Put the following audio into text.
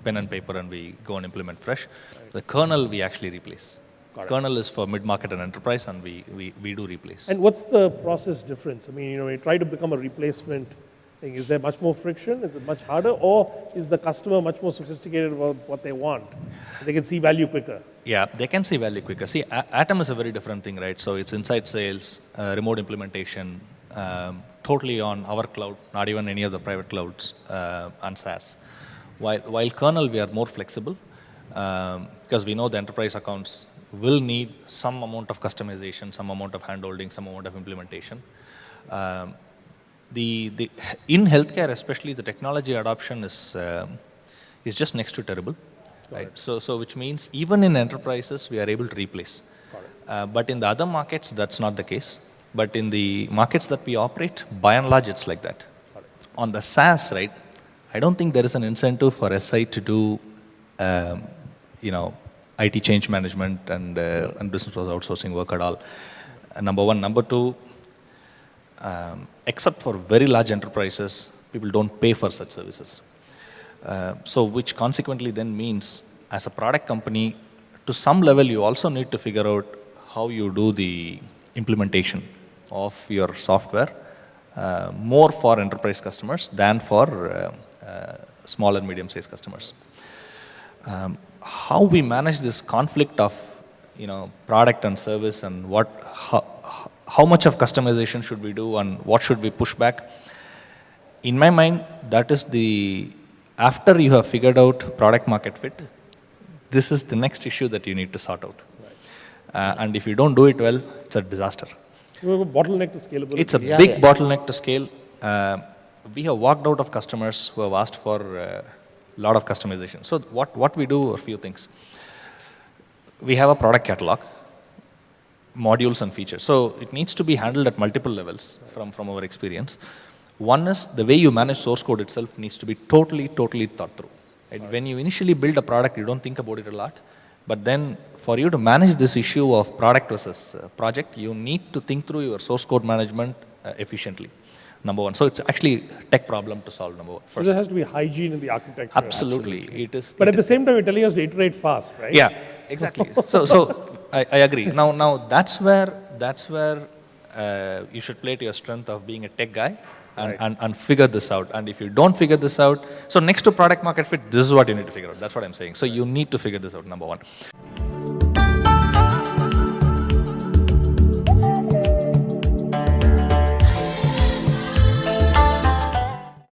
pen and paper and we go and implement fresh. The kernel we actually replace. Kernel is for mid-market and enterprise, and we do replace. And what's the process difference? I mean, you try to become a replacement thing. Is there much more friction? Is it much harder? Or is the customer much more sophisticated about what they want? They can see value quicker. Yeah, they can see value quicker. See, Atom is a very different thing, right? So it's inside sales, remote implementation, totally on our cloud, not even any of the private clouds, and SaaS. While kernel, we are more flexible, because we know the enterprise accounts will need some amount of customization, some amount of handholding, some amount of implementation. In healthcare especially, the technology adoption is just next to terrible, right? So which means even in enterprises, we are able to replace. But in the other markets, that's not the case. But in the markets that we operate, by and large, it's like that. On the SaaS, right, I don't think there is an incentive for SI to do, IT change management and business process outsourcing work at all. Number one. Number two, except for very large enterprises, people don't pay for such services. So which consequently then means, as a product company, to some level, you also need to figure out how you do the implementation of your software, more for enterprise customers than for small and medium-sized customers. How we manage this conflict of product and service, and how much of customization should we do and what should we push back? In my mind, that is after you have figured out product market fit, this is the next issue that you need to sort out. And if you don't do it well, it's a disaster. You have a bottleneck to scalability. It's a big bottleneck to scale. We have walked out of customers who have asked for a lot of customization. So what we do are a few things. We have a product catalog, modules and features. So it needs to be handled at multiple levels from our experience. One is the way you manage source code itself needs to be totally thought through. Right? When you initially build a product, you don't think about it a lot. But then for you to manage this issue of product versus project, you need to think through your source code management efficiently. Number one. So it's actually a tech problem to solve, number one. First. So there has to be hygiene in the architecture. Absolutely. It is. But at the same time, you're telling us to iterate fast, right? Yeah, exactly. so I agree. Now that's where you should play to your strength of being a tech guy and figure this out. And if you don't figure this out, so next to product market fit, this is what you need to figure out. That's what I'm saying. So you need to figure this out, number one.